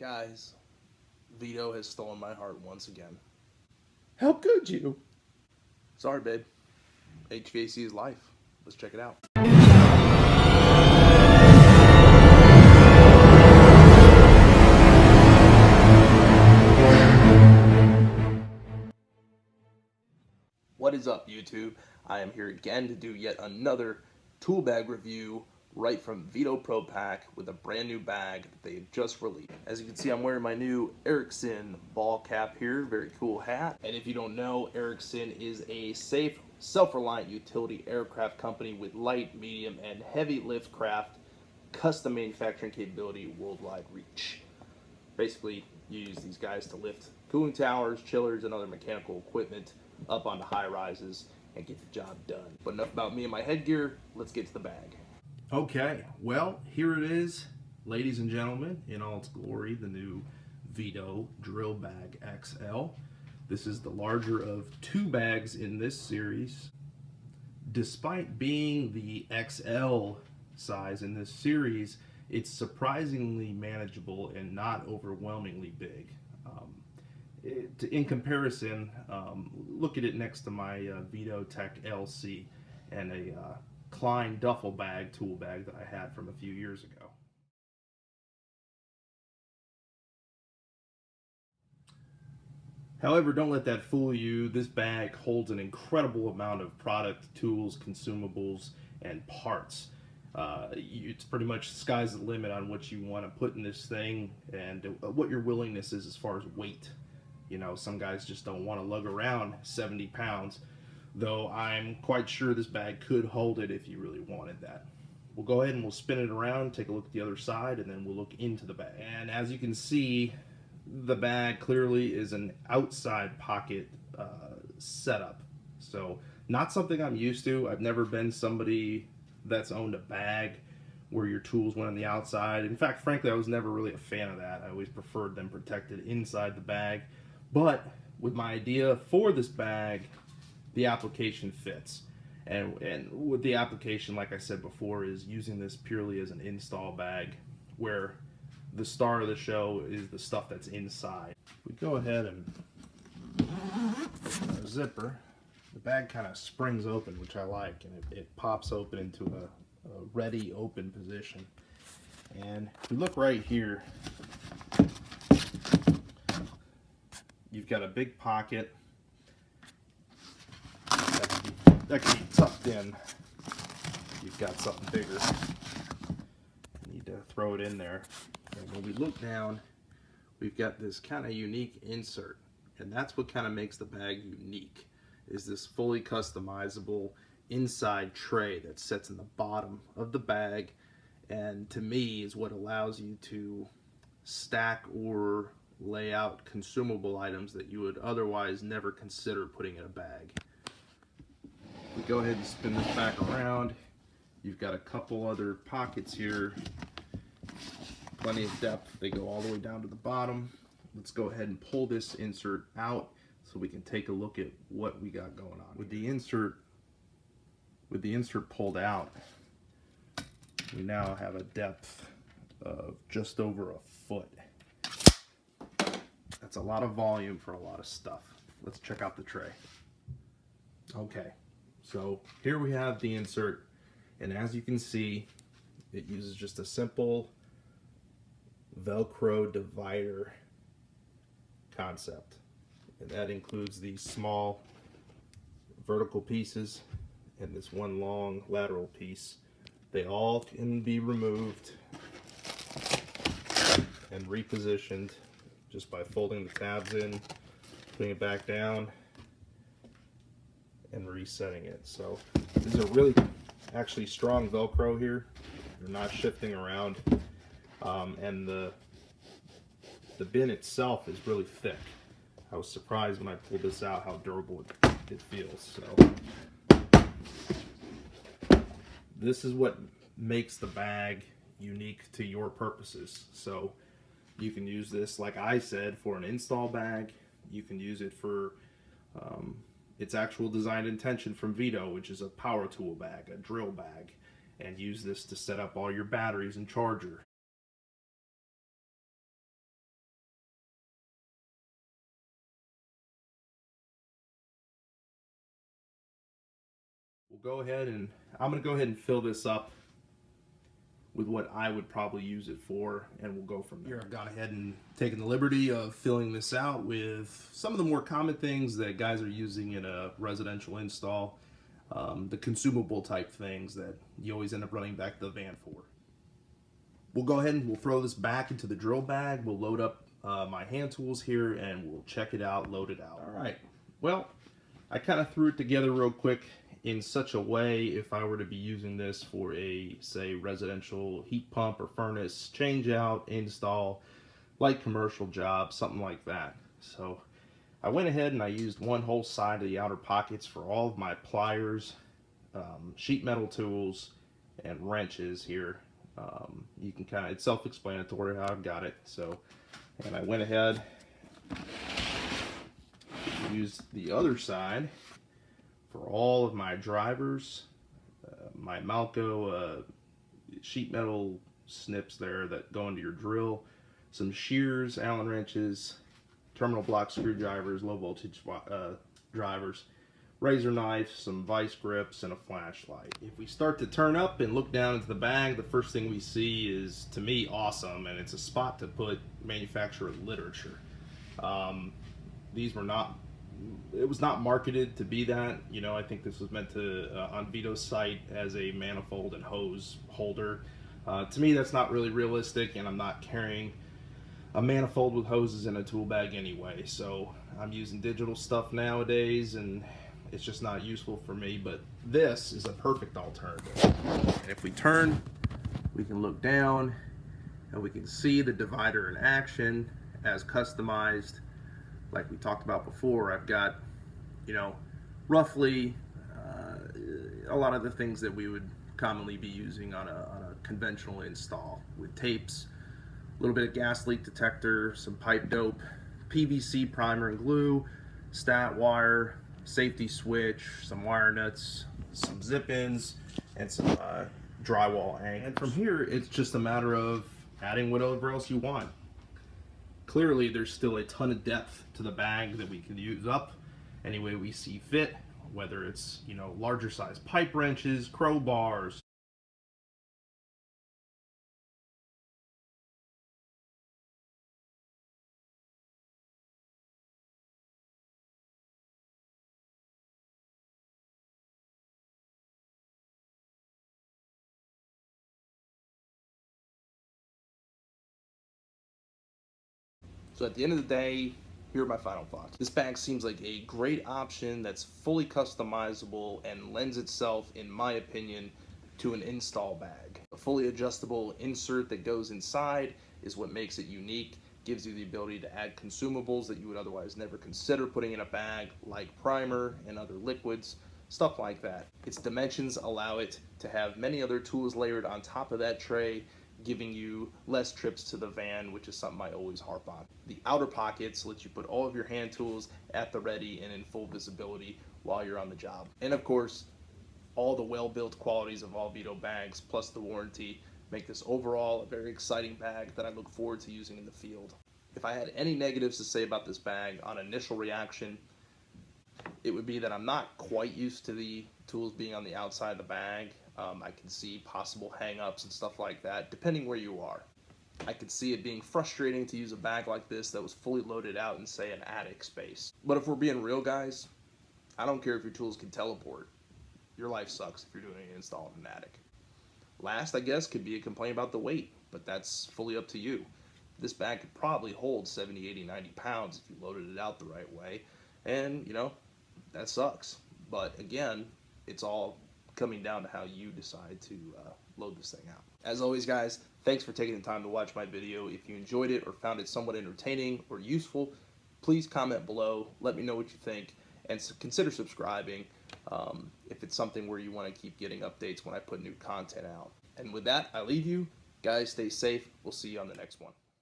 Guys, Veto has stolen my heart once again. How could you? Sorry, babe. HVAC is life. Let's check it out. What is up, YouTube? I am here again to do yet another tool bag review right from Veto Pro Pack with a brand new bag that they have just released. As you can see, I'm wearing my new Ericsson ball cap here. Very cool hat. And if you don't know, Ericsson is a safe, self-reliant utility aircraft company with light, medium, and heavy lift craft custom manufacturing capability, worldwide reach. Basically, you use these guys to lift cooling towers, chillers, and other mechanical equipment up onto high rises and get the job done. But enough about me and my headgear. Let's get to the bag. Okay, well, here it is, ladies and gentlemen, in all its glory, the new Veto Drill Bag XL. This is the larger of two bags in this series. Despite being the XL size in this series, it's surprisingly manageable and not overwhelmingly big. In comparison, look at it next to my Veto Tech LC and a Klein duffel bag, tool bag that I had from a few years ago. However, don't let that fool you. This bag holds an incredible amount of product, tools, consumables, and parts. It's pretty much sky's the limit on what you want to put in this thing and what your willingness is as far as weight. You know, some guys just don't want to lug around 70 pounds, though I'm quite sure this bag could hold it if you really wanted that. We'll go ahead and we'll spin it around, take a look at the other side, and then we'll look into the bag. And as you can see, the bag clearly is an outside pocket setup. So not something I'm used to. I've never been somebody that's owned a bag where your tools went on the outside. In fact, frankly, I was never really a fan of that. I always preferred them protected inside the bag. But with my idea for this bag, the application fits. And with the application, like I said before, is using this purely as an install bag where the star of the show is the stuff that's inside. We go ahead and open our zipper. The bag kind of springs open, which I like, and it pops open into a ready open position. And if we look right here, you've got a big pocket that can be tucked in. You've got something bigger. You need to throw it in there. And when we look down, we've got this kind of unique insert, and that's what kind of makes the bag unique, is this fully customizable inside tray that sits in the bottom of the bag, and to me is what allows you to stack or lay out consumable items that you would otherwise never consider putting in a bag. We go ahead and spin this back around. You've got a couple other pockets here, plenty of depth. They go all the way down to the bottom. Let's go ahead and pull this insert out so we can take a look at what we got going on. With the insert pulled out, we now have a depth of just over a foot. That's a lot of volume for a lot of stuff. Let's check out the tray. Okay, so here we have the insert, and as you can see, it uses just a simple Velcro divider concept, and that includes these small vertical pieces and this one long lateral piece. They all can be removed and repositioned just by folding the tabs in, putting it back down, and resetting it. So this is a really actually strong Velcro here. They're not shifting around, and the bin itself is really thick. I was surprised when I pulled this out how durable it feels. So this is what makes the bag unique to your purposes. So you can use this, like I said, for an install bag. You can use it for its actual design intention from Veto, which is a power tool bag, a drill bag, and use this to set up all your batteries and charger. go ahead and I'm going to go ahead and fill this up with what I would probably use it for, and we'll go from there. I've gone ahead and taken the liberty of filling this out with some of the more common things that guys are using in a residential install, the consumable type things that you always end up running back to the van for. We'll go ahead and we'll throw this back into the drill bag. We'll load up my hand tools here and we'll check it out, load it out. All right, well, I kind of threw it together real quick in such a way if I were to be using this for a, say, residential heat pump or furnace change out, install, light commercial job, something like that. So I went ahead and I used one whole side of the outer pockets for all of my pliers, sheet metal tools, and wrenches here. You can kind of, it's self-explanatory how I've got it. So, and I went ahead, used the other side for all of my drivers, my Malco sheet metal snips there that go into your drill, some shears, Allen wrenches, terminal block screwdrivers, low voltage drivers, razor knife, some vice grips, and a flashlight. If we start to turn up and look down into the bag, the first thing we see is, to me, awesome, and it's a spot to put manufacturer literature. These were not, it was not marketed to be that. You know, I think this was meant to, on Veto's site, as a manifold and hose holder. To me, that's not really realistic, and I'm not carrying a manifold with hoses in a tool bag anyway. So I'm using digital stuff nowadays, and it's just not useful for me, but this is a perfect alternative. And if we turn, we can look down, and we can see the divider in action as customized. Like we talked about before, I've got, you know, roughly a lot of the things that we would commonly be using on a conventional install, with tapes, a little bit of gas leak detector, some pipe dope, PVC primer and glue, stat wire, safety switch, some wire nuts, some zip-ins, and some drywall anchors. And from here, it's just a matter of adding whatever else you want. Clearly, there's still a ton of depth to the bag that we can use up any way we see fit, whether it's, you know, larger size pipe wrenches, crowbars. So at the end of the day, here are my final thoughts. This bag seems like a great option that's fully customizable and lends itself, in my opinion, to an install bag. A fully adjustable insert that goes inside is what makes it unique, gives you the ability to add consumables that you would otherwise never consider putting in a bag, like primer and other liquids, stuff like that. Its dimensions allow it to have many other tools layered on top of that tray, giving you less trips to the van, which is something I always harp on. The outer pockets let you put all of your hand tools at the ready and in full visibility while you're on the job. And of course, all the well-built qualities of all Veto bags, plus the warranty, make this overall a very exciting bag that I look forward to using in the field. If I had any negatives to say about this bag on initial reaction, it would be that I'm not quite used to the tools being on the outside of the bag. I can see possible hang-ups and stuff like that, depending where you are. I could see it being frustrating to use a bag like this that was fully loaded out in, say, an attic space. But if we're being real, guys, I don't care if your tools can teleport. Your life sucks if you're doing an install in an attic. Last, I guess, could be a complaint about the weight, but that's fully up to you. This bag could probably hold 70, 80, 90 pounds if you loaded it out the right way, and, you know, that sucks. But again, it's all coming down to how you decide to load this thing out. As always, guys, thanks for taking the time to watch my video. If you enjoyed it or found it somewhat entertaining or useful, please comment below, let me know what you think, and consider subscribing if it's something where you want to keep getting updates when I put new content out. And with that, I leave you. Guys, stay safe. We'll see you on the next one.